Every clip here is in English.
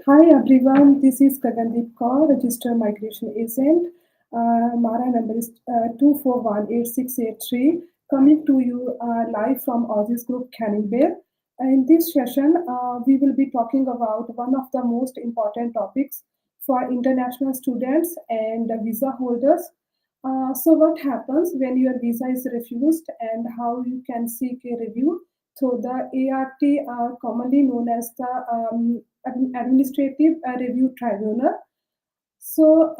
Hi everyone, this is Gagandeep Kaur, Registered Migration Agent. Mara number is 2418683, coming to you live from Aussizz Group, Canning Bay. In this session, we will be talking about one of the most important topics for international students and visa holders. So what happens when your visa is refused and how you can seek a review through the AAT, commonly known as the Administrative Review Tribunal. So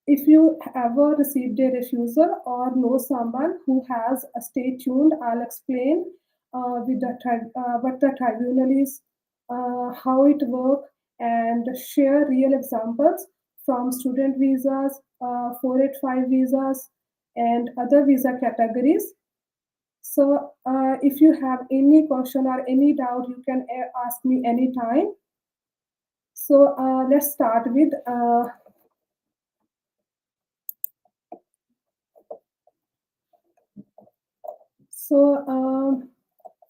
if you ever received a refusal or know someone who has, stay tuned. I'll explain what the tribunal is, how it works, and share real examples from student visas, 485 visas, and other visa categories. So if you have any question or any doubt, you can ask me anytime. So let's start with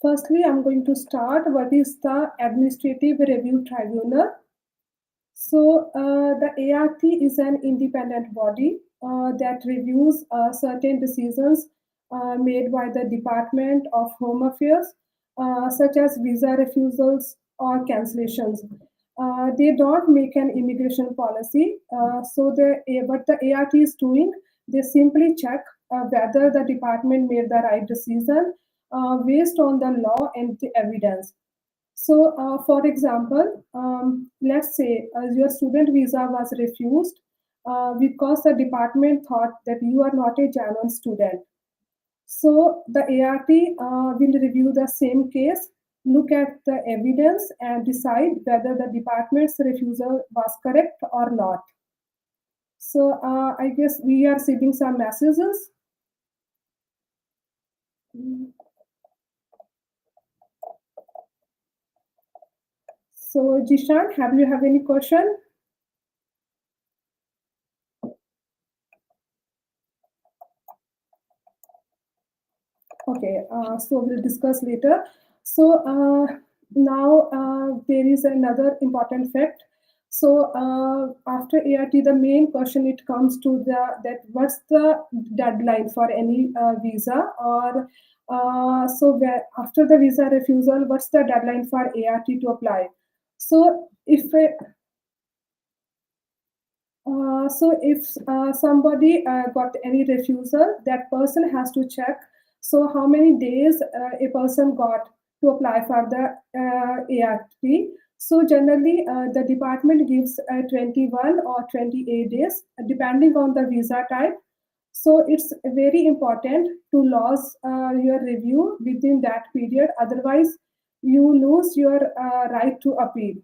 firstly, I'm going to start what is the Administrative Review Tribunal. So the ART is an independent body that reviews certain decisions made by the Department of Home Affairs, such as visa refusals or cancellations. They don't make an immigration policy. What the ART is doing, they simply check whether the department made the right decision based on the law and the evidence. So, for example, let's say your student visa was refused because the department thought that you are not a genuine student. So, the ART will review the same case, look at the evidence, and decide whether the department's refusal was correct or not. So, I guess we are receiving some messages. So, Jishan, have you any question? Okay, so we'll discuss later. So now there is another important fact. So after ART, the main question it comes to that what's the deadline for any visa, or after the visa refusal, what's the deadline for ART to apply? So if somebody got any refusal, that person has to check. So how many days a person got to apply for the ART? So generally, the department gives 21 or 28 days, depending on the visa type. So it's very important to lodge your review within that period. Otherwise, you lose your right to appeal.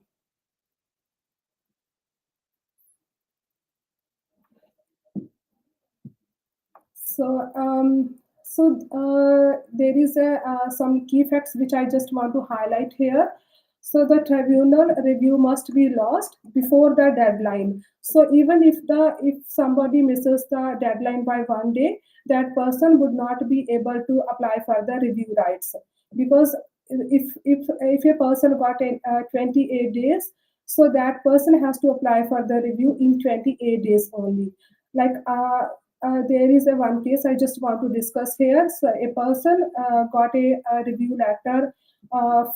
There is some key facts which I just want to highlight here. So the tribunal review must be lost before the deadline. So even if somebody misses the deadline by 1 day, that person would not be able to apply for the review rights, because if a person got 28 days, so that person has to apply for the review in 28 days only. Like there is one case I just want to discuss here. So a person got a review letter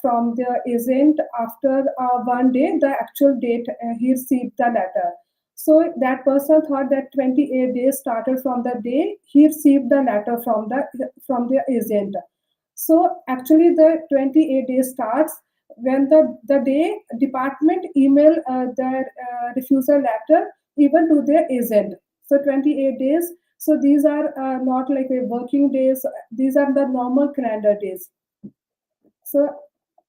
from the agent after 1 day, the actual date he received the letter. So that person thought that 28 days started from the day he received the letter from the agent. So actually the 28 days starts when the day department email the refusal letter even to their agent. So 28 days. So these are not like a working days. These are the normal calendar days. So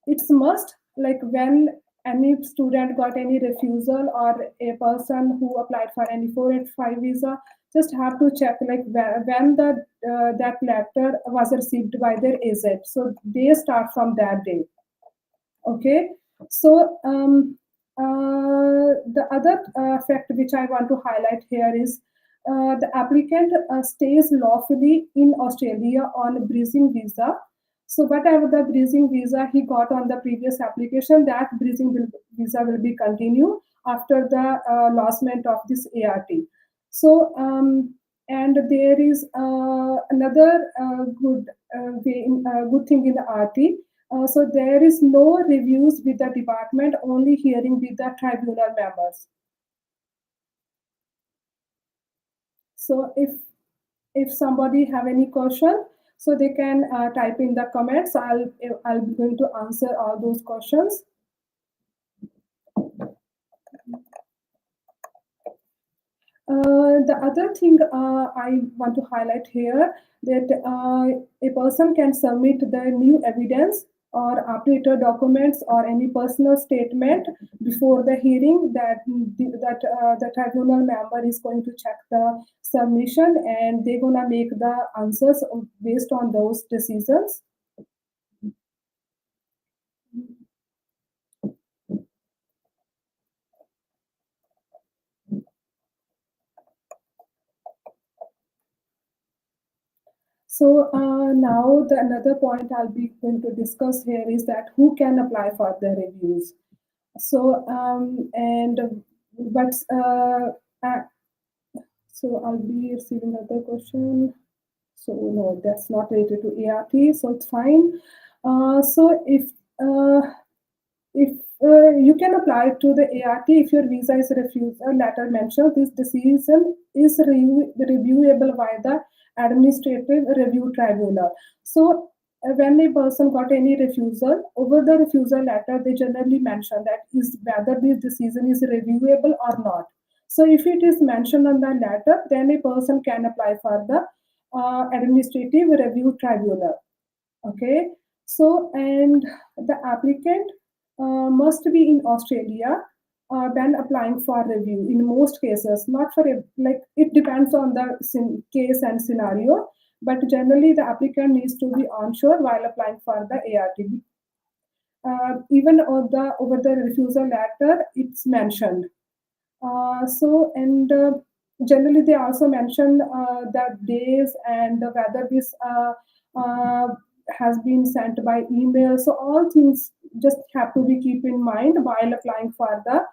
it's must, like when any student got any refusal or a person who applied for any 485 visa, just have to check like when that letter was received by their agent. So they start from that day. Okay. So the other fact which I want to highlight here is the applicant stays lawfully in Australia on a breezing visa. So whatever the bridging visa he got on the previous application, that visa will be continued after the lodgement of this ART. So and there is another good thing in the RT. So there is no reviews with the department, only hearing with the tribunal members. So if somebody have any question, so they can type in the comments. I'll be going to answer all those questions. The other thing I want to highlight here, that a person can submit the new evidence or updated documents or any personal statement before the hearing, that the tribunal member is going to check the submission, and they're gonna make the answers based on those decisions. So now another point I'll be going to discuss here is that who can apply for the reviews. So so I'll be receiving another question. So no, that's not related to ART, so it's fine. So if you can apply to the ART if your visa is refused, a letter mentions this decision is reviewable by the administrative review tribunal. So when a person got any refusal, over the refusal letter, they generally mention that is whether this decision is reviewable or not. So if it is mentioned on the letter, then a person can apply for the administrative review tribunal. Okay, so and the applicant must be in Australia when applying for review in most cases, not for like it depends on the case and scenario, but generally the applicant needs to be onshore while applying for the ART. Even over the refusal letter, it's mentioned. So and generally they also mention the days and whether this has been sent by email. So all things just have to be keep in mind while applying for the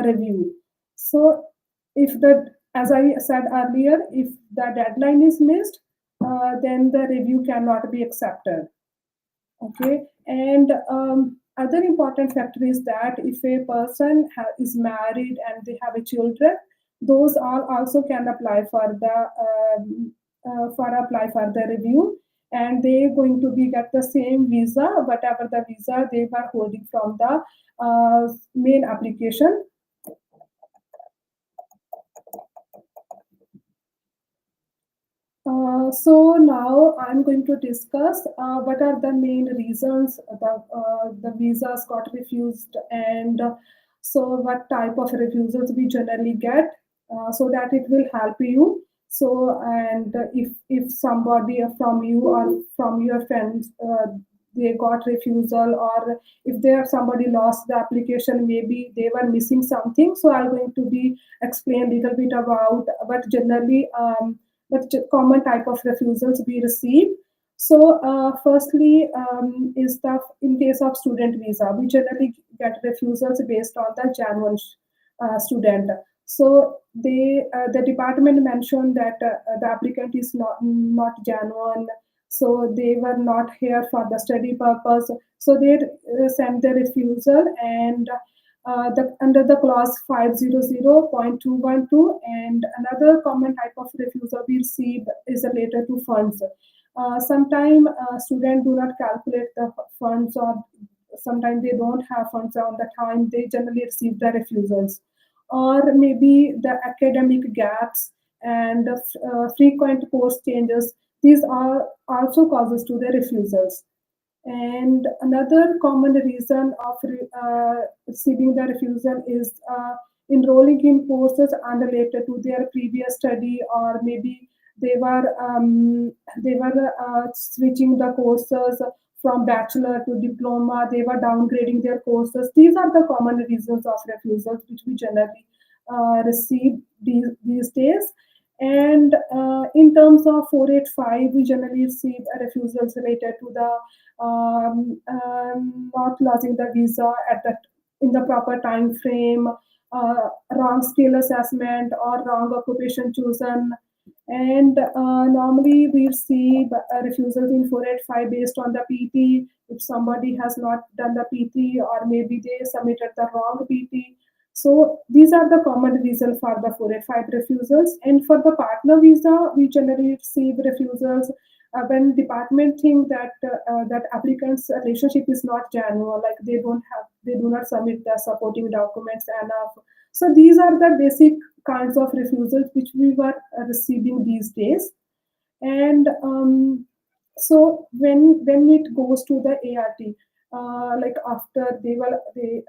review. So if the, as I said earlier, if the deadline is missed, then the review cannot be accepted. Okay, and other important factor is that if a person is married and they have a children, those all also can apply for the review, and they're going to be get the same visa, whatever the visa they were holding from the main application. So now I'm going to discuss what are the main reasons the visas got refused, and so what type of refusals we generally get, so that it will help you. So and if somebody from you or from your friends they got refusal, or if there somebody lost the application, maybe they were missing something. So I'm going to be explain a little bit about what generally what common type of refusals we receive. So firstly is the in case of student visa, we generally get refusals based on the genuine student. So the department mentioned that the applicant is not genuine, so they were not here for the study purpose. So they sent the refusal, and under the clause 500.212, and another common type of refusal we receive is related to funds. Sometimes students do not calculate the funds, or sometimes they don't have funds on the time they generally receive the refusals, or maybe the academic gaps and frequent course changes. These are also causes to the refusals. And another common reason of receiving the refusal is enrolling in courses unrelated to their previous study, or maybe they were switching the courses from bachelor to diploma. They were downgrading their courses. These are the common reasons of refusals which we generally receive these days. And in terms of 485, we generally receive refusals related to the not lodging the visa at the in the proper time frame, wrong skill assessment or wrong occupation chosen. And normally we receive refusals in 485 based on the PT. If somebody has not done the PT, or maybe they submitted the wrong PT. So these are the common reasons for the 485 refusals. And for the partner visa, we generally receive refusals when department think that that applicant's relationship is not genuine, like they do not submit the supporting documents enough. So these are the basic kinds of refusals which we were receiving these days. And so when it goes to the ART, like after they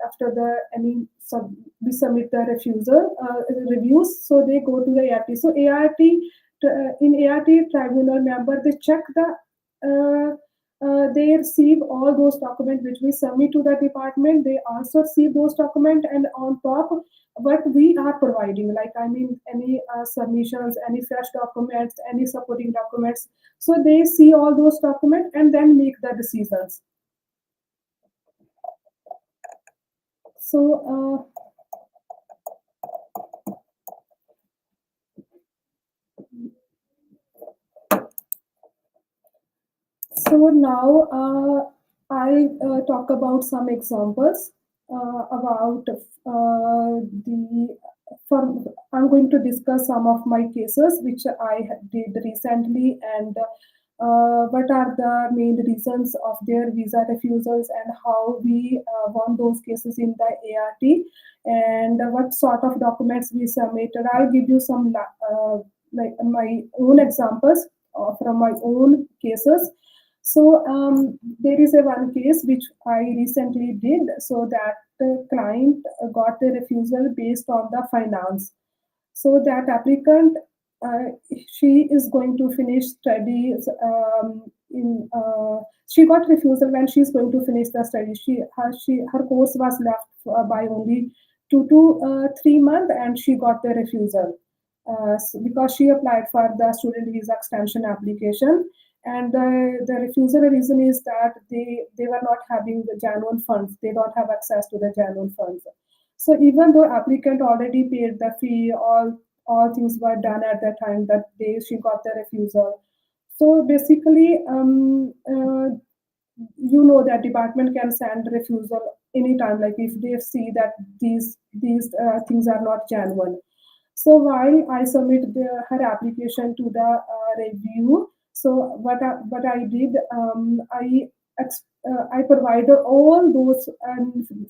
after the any sub, we submit the refusal reviews, so they go to the ART. So ART in ART tribunal member, they check the they receive all those documents which we submit to the department. They also receive those documents, and on top what we are providing, like I mean any submissions, any fresh documents, any supporting documents. So they see all those documents and then make the decisions. So so now I'll talk about some examples about the. For I'm going to discuss some of my cases which I did recently, and what are the main reasons of their visa refusals, and how we won those cases in the ART, and what sort of documents we submitted. I'll give you some like my own examples from my own cases. So there is a one case which I recently did, so that the client got the refusal based on the finance. So that applicant, she is going to finish studies in. She got refusal when she's going to finish the study. Her course was left by only 2 to 3 months, and she got the refusal because she applied for the student visa extension application. And the refusal reason is that they were not having the genuine funds. They don't have access to the genuine funds. So even though applicant already paid the fee, all things were done at the time that day she got the refusal. So basically, you know that department can send refusal anytime, like if they see that these things are not genuine. So while I submit her application to the review, so what I did, I provided all those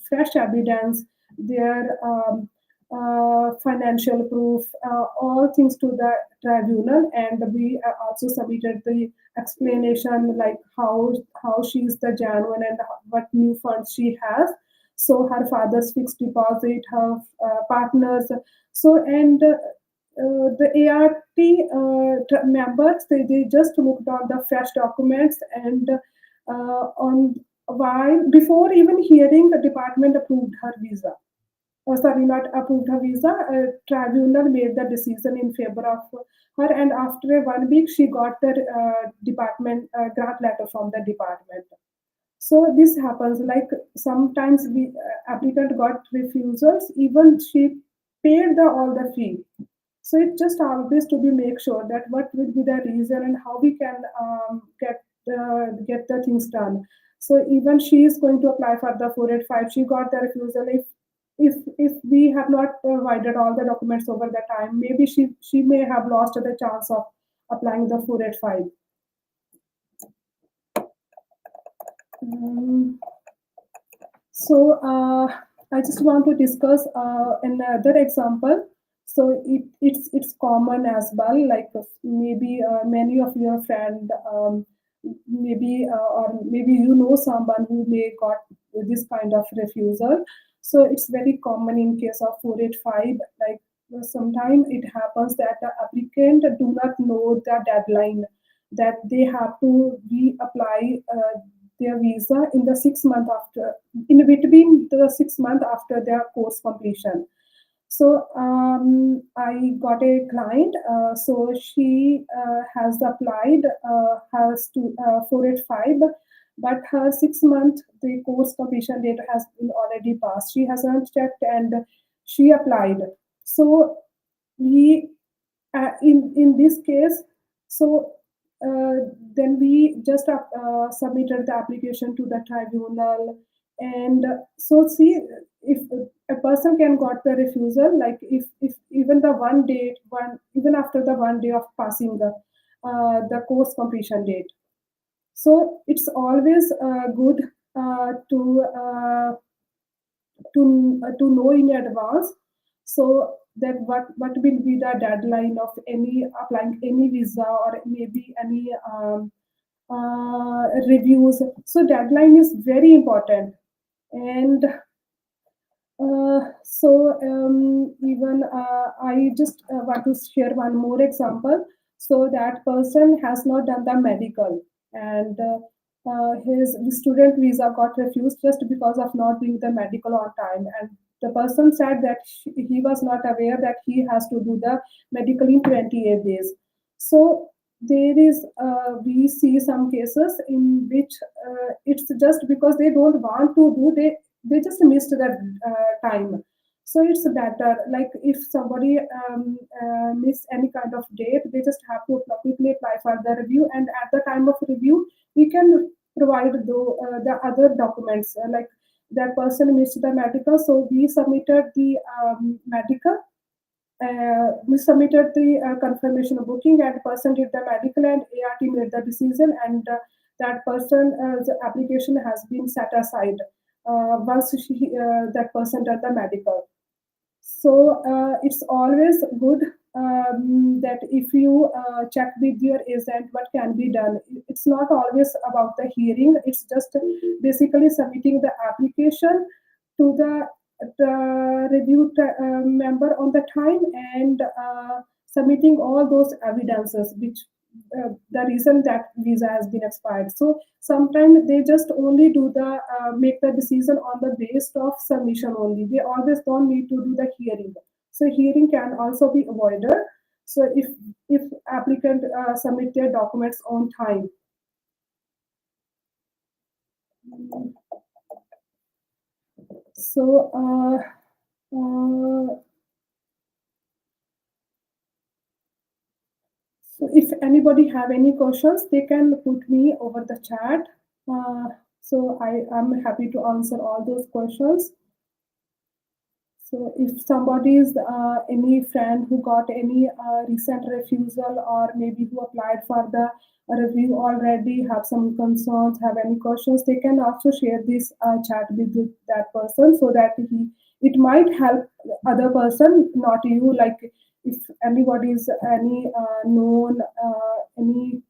fresh evidence, their financial proof, all things to the tribunal, and we also submitted the explanation, like how she is the genuine and what new funds she has. So her father's fixed deposit, her partners. So and the ART members, they just looked on the fresh documents, and on while before even hearing the department approved her visa. Sorry, not approved her visa. Tribunal made the decision in favor of her, and after 1 week, she got the department grant letter from the department. So this happens, like sometimes the applicant got refusals, even she paid the all the fee. So it just always to be make sure that what will be the reason and how we can get the things done. So even she is going to apply for the 485, she got the refusal. If we have not provided all the documents over the time, maybe she may have lost the chance of applying the 485. So I just want to discuss another example. So it's common as well. Like maybe many of your friend, maybe or maybe you know someone who may got this kind of refusal. So it's very common in case of 485. Like sometimes it happens that the applicant do not know the deadline that they have to reapply their visa in the 6 month after, in between the 6 month after their course completion. So I got a client. So she has applied, has to 485, but her 6 month the course completion date has been already passed. She hasn't checked and she applied. So we in this case, so then we just submitted the application to the tribunal. And so see, if a person can got the refusal, like if even the one day, one even after the one day of passing the course completion date. So it's always good to know in advance, so that what will be the deadline of any applying any visa or maybe any reviews. So deadline is very important. And even I just want to share one more example. So that person has not done the medical, and his student visa got refused just because of not doing the medical on time. And the person said that he was not aware that he has to do the medical in 28 days. So there is we see some cases in which it's just because they don't want to do, they just missed that time. So it's better, like if somebody miss any kind of date, they just have to quickly apply for the review, and at the time of review we can provide the other documents, like that person missed the medical, so we submitted the medical, we submitted the confirmation of booking, and person did the medical, and ART made the decision, and that person's application has been set aside once that person did the medical. So it's always good that if you check with your agent what can be done. It's not always about the hearing. It's just basically submitting the application to the review member on the time, and submitting all those evidences which the reason that visa has been expired. So sometimes they just only do the make the decision on the basis of submission only. They always don't need to do the hearing. So hearing can also be avoided. So if applicant submit their documents on time. So so if anybody have any questions, they can put me over the chat. So I am happy to answer all those questions. So if somebody is any friend who got any recent refusal, or maybe who applied for the review already, have some concerns, have any questions, they can also share this chat with that person, so that it might help other person, not you. Like if anybody is any known any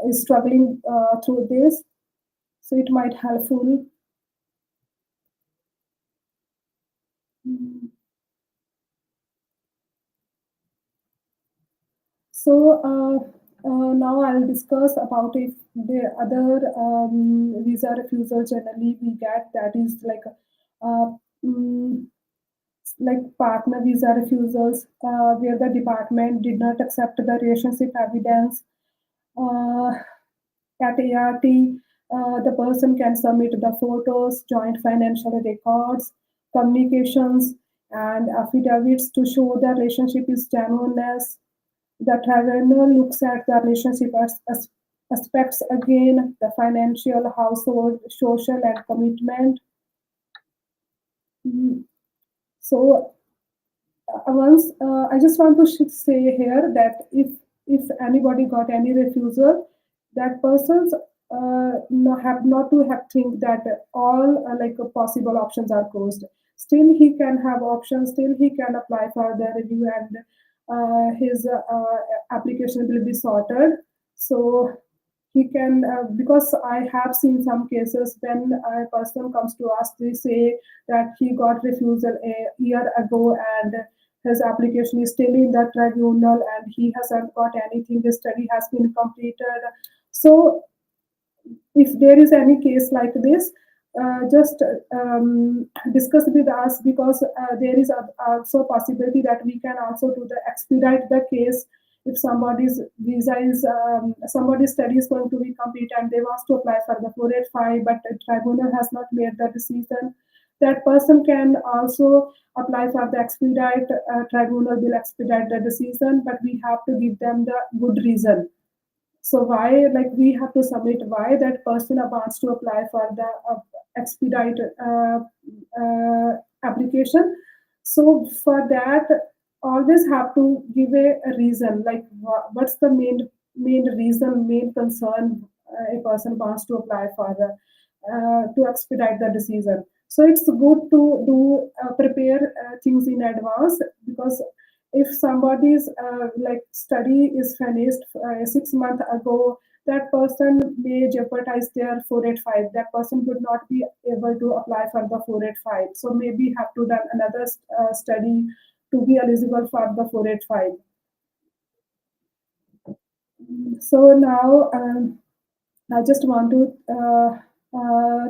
is struggling through this, so it might helpful. So now I'll discuss about if the other visa refusal generally we get, that is uh, mm, like partner visa refusals, where the department did not accept the relationship evidence. At ART, the person can submit the photos, joint financial records, communications, and affidavits to show the relationship is genuineness. The tribunal looks at the relationship aspects again, the financial, household, social, and commitment. So once I just want to say here that if anybody got any refusal, that persons have not to have think that all possible options are closed. Still he can have options, still he can apply for the review, and his application will be sorted. So he can, because I have seen some cases when a person comes to us, they say that he got refusal a year ago, and his application is still in the tribunal, and he hasn't got anything, the study has been completed. So if there is any case like this, just discuss with us, because there is also possibility that we can also do the expedite the case, if somebody's visa is somebody's study is going to be complete and they want to apply for the 485, but the tribunal has not made the decision, that person can also apply for the expedite. Tribunal will expedite the decision, but we have to give them the good reason. So why, like we have to submit why that person wants to apply for the expedite application. So for that, always have to give a reason, like what's the main reason, main concern a person wants to apply for the to expedite the decision. So it's good to do prepare things in advance, because if somebody's like study is finished 6 months ago, that person may jeopardize their 485. That person would not be able to apply for the 485. So maybe have to done another study to be eligible for the 485. So now I just want to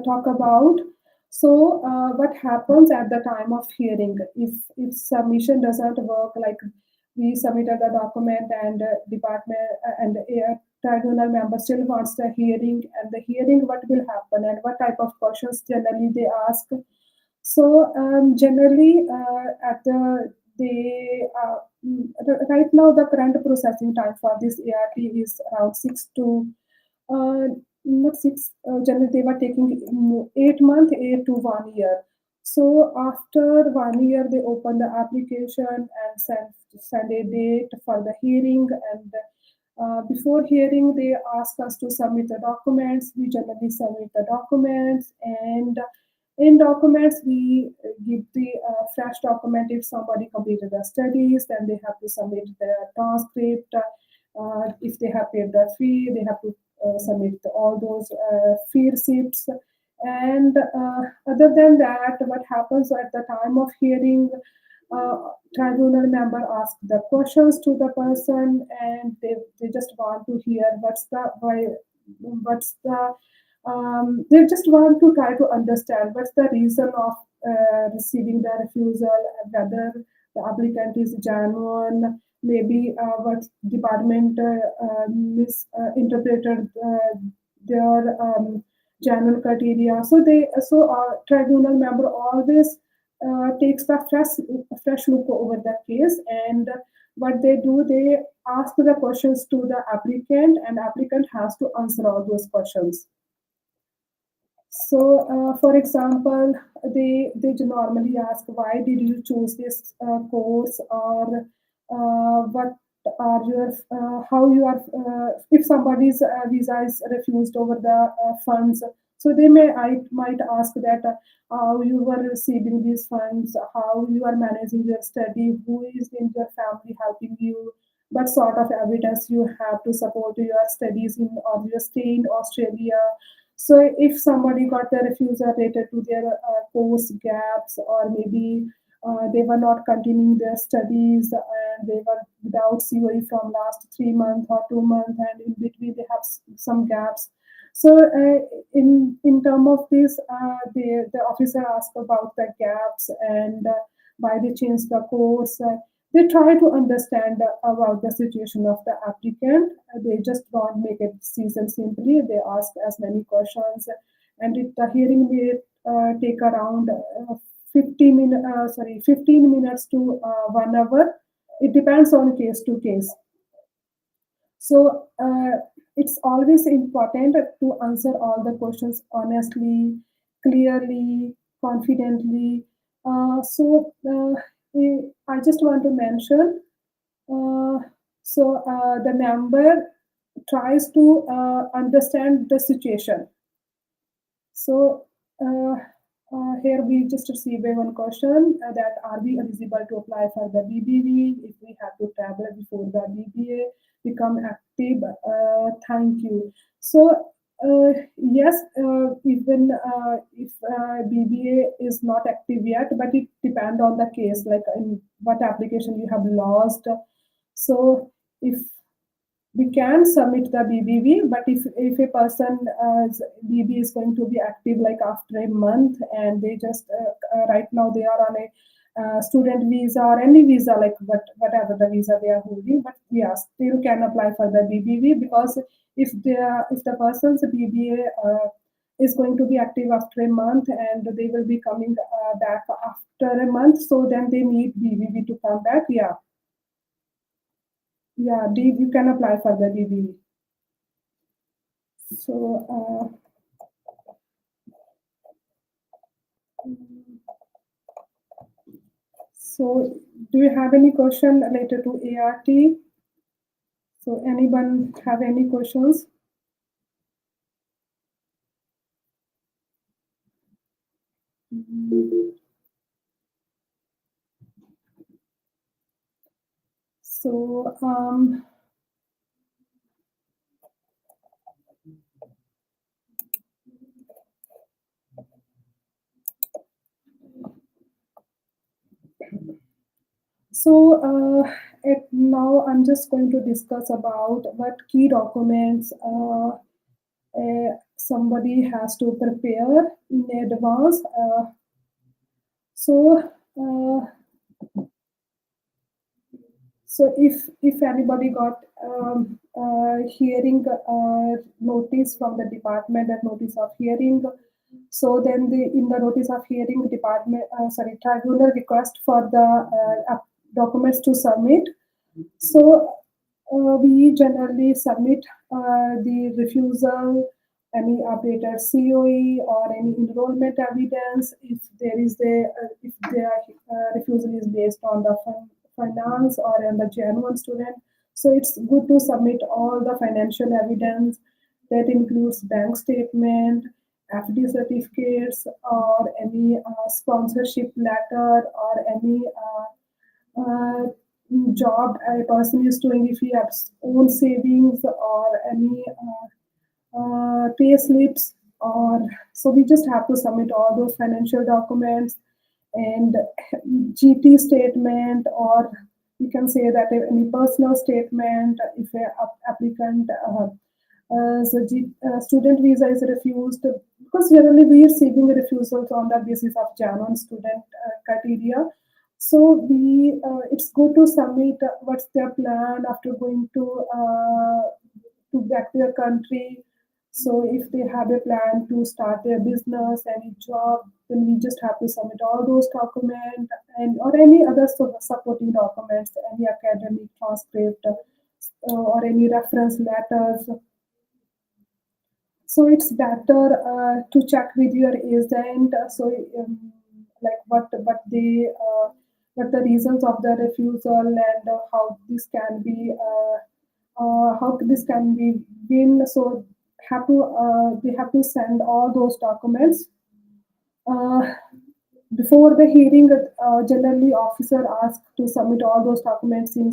talk about, so what happens at the time of hearing if submission doesn't work, like we submitted the document and department and the tribunal member still wants the hearing, and the hearing, what will happen and what type of questions generally they ask. So generally at the they right now the current processing time for this ART is around 6 to not six. Generally, they were taking 8 months, 8 to 1 year. So after 1 year, they open the application and send a date for the hearing. And before hearing, they ask us to submit the documents. We generally submit the documents, and in documents we give the fresh document. If somebody completed the studies, then they have to submit the transcript. If they have paid the fee, they have to submit all those fee receipts. And other than that, what happens at the time of hearing, tribunal member ask the questions to the person, and they just want to hear what's the why, what's the they just want to try to understand what's the reason of receiving the refusal, whether the applicant is genuine, maybe what department misinterpreted their genuine criteria. So tribunal member always takes the fresh look over the case, and what they do, they ask the questions to the applicant, and applicant has to answer all those questions. So, for example, they normally ask, why did you choose this course, or what are your how you are if somebody's visa is refused over the funds. So I might ask that how you were receiving these funds, how you are managing your study, who is in your family helping you, what sort of evidence you have to support your studies in or your stay in Australia. So if somebody got the refusal related to their course gaps, or maybe they were not continuing their studies and they were without COE from last 3 months or 2 months, and in between they have some gaps. So in term of this, the officer asked about the gaps and why they changed the course. They try to understand about the situation of the applicant. They just don't make a decision simply. They ask as many questions, and the hearing may take around 15 minutes to 1 hour. It depends on case to case. So it's always important to answer all the questions honestly, clearly, confidently. I just want to mention, the member tries to understand the situation. So here we just received one question that are we eligible to apply for the BBB if we have to travel before the BBA become active? Thank you. So yes, even if BBA is not active yet, but it depends on the case, like in what application you have lost. So if we can submit the BBB, but if a person BB is going to be active like after a month, and they just right now they are on a student visa or any visa, like whatever the visa they are holding, but yeah, still can apply for the BBB, because if the person's BBA is going to be active after a month and they will be coming back after a month, so then they need BBB to come back. Yeah, yeah, you can apply for the BBB. So so do you have any question related to ART? So anyone have any questions? So now I'm just going to discuss about what key documents somebody has to prepare in advance. So uh, so if anybody got hearing notice from the department, that notice of hearing, so then in the notice of hearing, department tribunal request for the documents to submit. So we generally submit the refusal, any updated COE or any enrollment evidence if there is if the refusal is based on the finance or on the genuine student. So it's good to submit all the financial evidence that includes bank statement, FD certificates, or any sponsorship letter, or any job a person is doing, if he has own savings or any pay slips, or so we just have to submit all those financial documents, and GT statement, or you can say that any personal statement if a applicant student visa is refused, because generally we are receiving refusals on the basis of genuine student criteria. So it's good to submit what's their plan after going to back to their country. So if they have a plan to start their business, any job, then we just have to submit all those documents, and or any other supporting documents, any academic transcript, or any reference letters. So it's better to check with your agent. Like what the reasons of the refusal, and how this can be been. So they have to send all those documents uh, before the hearing. Generally, officer asks to submit all those documents in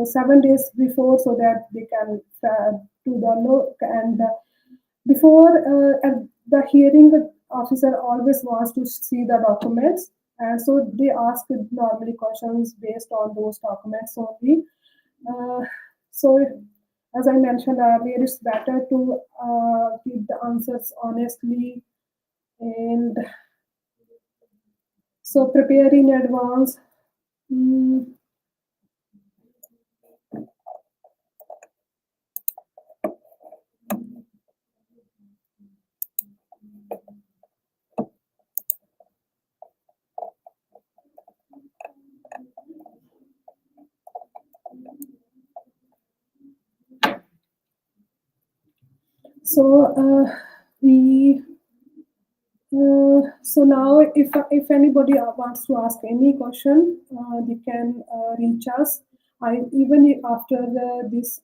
7 days before, so that they can do the look. And before at the hearing, officer always wants to see the documents, and so they ask normally questions based on those documents only. Uh, so, as I mentioned earlier, it's better to give the answers honestly, and so prepare in advance. Mm, so we so now, if anybody wants to ask any question, they can reach us. Even after this,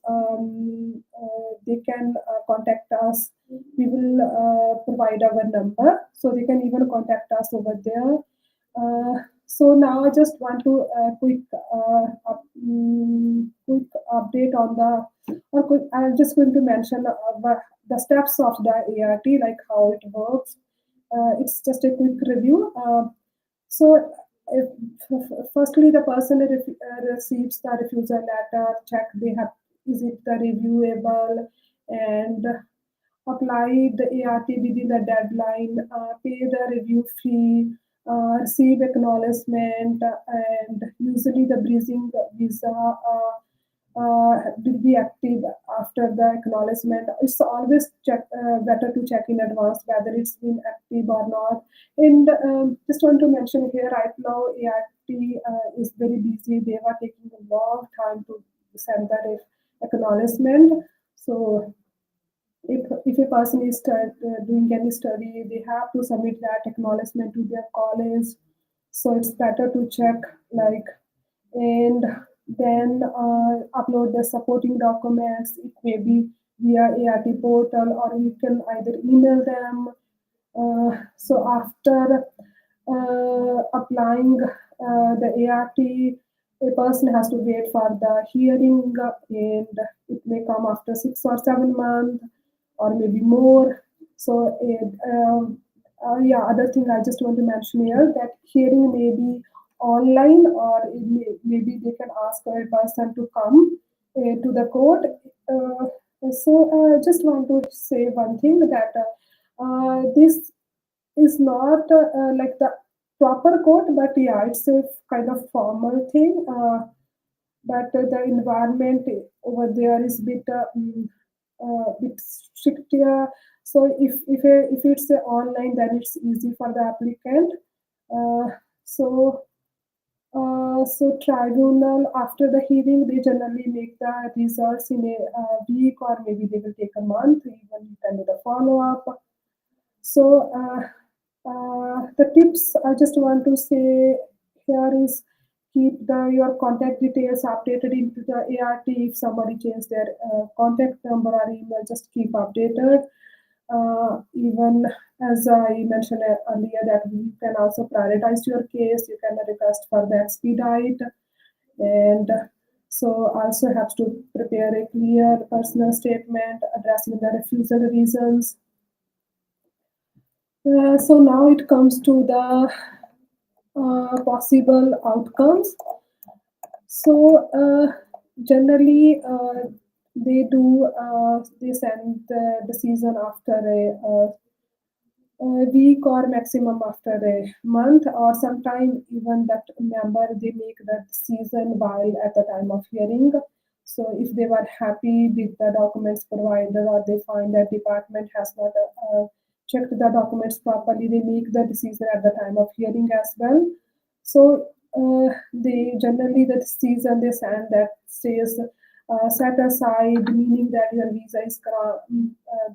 they can contact us. We will provide our number, so they can even contact us over there. So now I just want to quick update on I'm just going to mention the steps of the ART, like how it works. It's just a quick review. So, if, firstly, the person receives the refusal letter, check they have is it the reviewable, and apply the ART within the deadline, pay the review fee, receive acknowledgement, and usually the bridging visa will be active after the acknowledgement. It's always better to check in advance whether it's been active or not. And just want to mention here, right now ART is very busy. They were taking a long time to send the acknowledgement. So if a person is doing any study, they have to submit that acknowledgement to their college. So it's better to check, like, and then upload the supporting documents. It may be via ART portal, or you can either email them. So after applying the ART, a person has to wait for the hearing, and it may come after 6 or 7 months, or maybe more. So, yeah, other thing I just want to mention here, that hearing may be online, or maybe they can ask a person to come to the court. Just want to say one thing, that this is not like the proper court, but yeah, it's a kind of formal thing. But the environment over there is bit stricter. So if it's online, then it's easy for the applicant. Uh, so so tribunal, after the hearing, they generally make the results in a week, or maybe they will take a month. Even you can do the follow up. So the tips I just want to say here is, keep your contact details updated into the ART. If somebody changes their contact number or email, just keep updated. Even as I mentioned earlier, that you can also prioritize your case. You can request for the expedite, and so also have to prepare a clear personal statement addressing the refusal reasons. So now it comes to the possible outcomes. So generally, they send the decision after a week, or maximum after a month, or sometime even that member they make the decision while at the time of hearing. So if they were happy with the documents provided, or they find that department has not checked the documents properly, they make the decision at the time of hearing as well. So they generally, the decision they send that says set aside, meaning that your visa is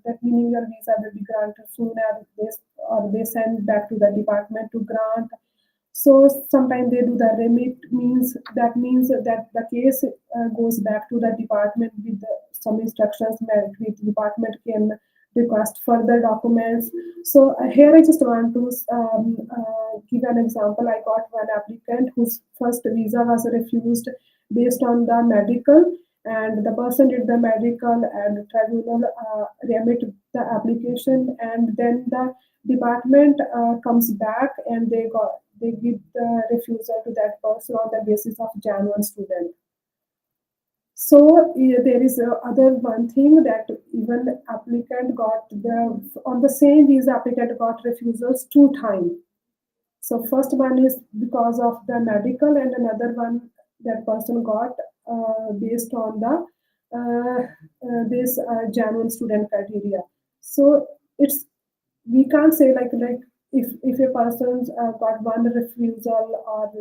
that meaning your visa will be granted soon as this, or they send back to the department to grant. So sometimes they do the remit, means that the case goes back to the department with some instructions that the department can request further documents. So here I just want to give an example. I got one applicant whose first visa was refused based on the medical, and the person did the medical, and tribunal remit the application, and then the department comes back, and they give the refusal to that person on the basis of genuine student. So there is other one thing, that even applicant got the on the same visa, applicant got refusals 2 times. So first one is because of the medical, and another one that person got based on the this genuine student criteria. So it's, we can't say like if a person's got one refusal, or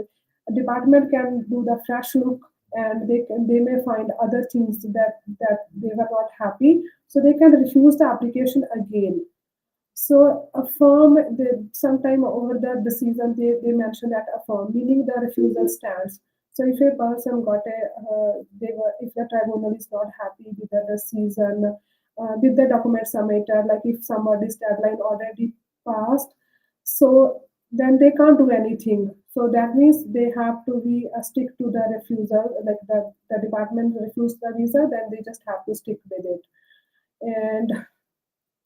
a department can do the fresh look, and they may find other things that they were not happy, so they can refuse the application again. So affirm, sometime over the decision they mention that affirm, meaning the refusal stands. So if a person got a, if the tribunal is not happy with the decision, with the document submitted, like if somebody's deadline already passed, so then they can't do anything. So that means they have to be stick to the refusal, like the department refused the visa, then they just have to stick with it. And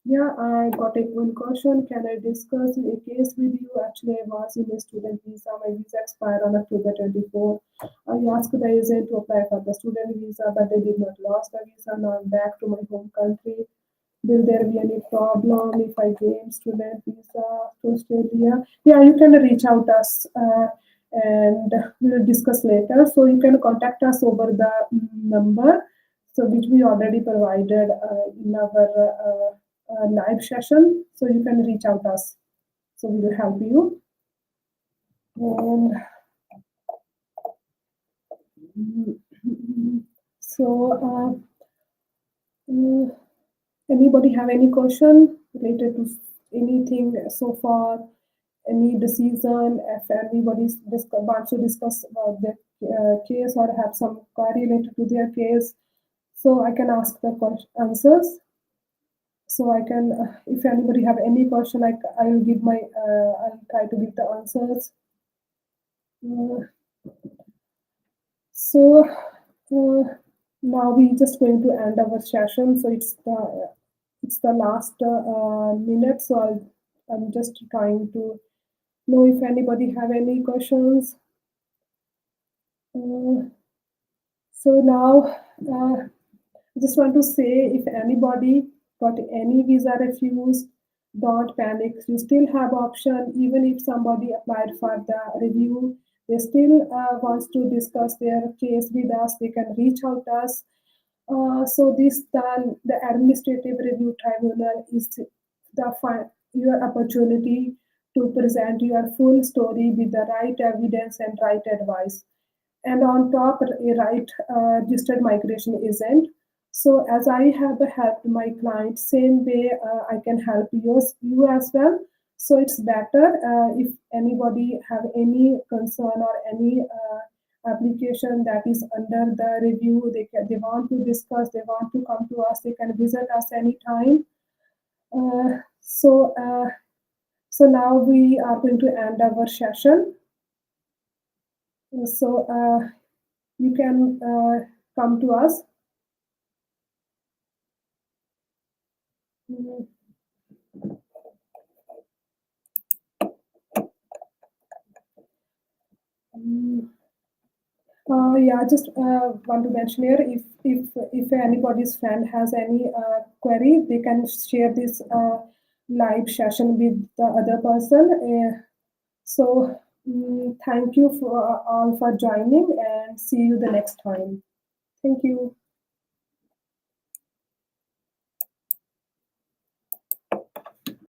yeah, I got a one question. Can I discuss a case with you? Actually, I was in a student visa. My visa expired on October 24. I asked the agent to apply for the student visa, but they did not lose the visa. Now I'm back to my home country. will there be any problem if I gain student visa to Australia? Yeah, you can reach out us and we'll discuss later. So you can contact us over the number, so which we already provided in our live session. So you can reach out us. So we will help you. And so anybody have any question related to anything so far? Any decision? If anybody wants to discuss about the case or have some query related to their case, so I can ask the answers. So I can, if anybody have any question, I will give my, I'll try to give the answers. So now we just going to end our session. So it's the last minute. So I'm just trying to know if anybody have any questions. So now I just want to say, if anybody got any visa refused, don't panic. You still have option. Even if somebody applied for the review, they still wants to discuss their case with us. They can reach out to us. So the administrative review tribunal is your opportunity to present your full story with the right evidence and right advice. And on top, a right registered migration agent. So as I have helped my clients, same way I can help you as well. So it's better if anybody have any concern or any application that is under the review, they want to discuss, they want to come to us, they can visit us anytime. So now we are going to end our session. So you can come to us. Yeah, just want to mention here, if anybody's friend has any query, they can share this live session with the other person. So thank you for all for joining, and see you the next time. Thank you.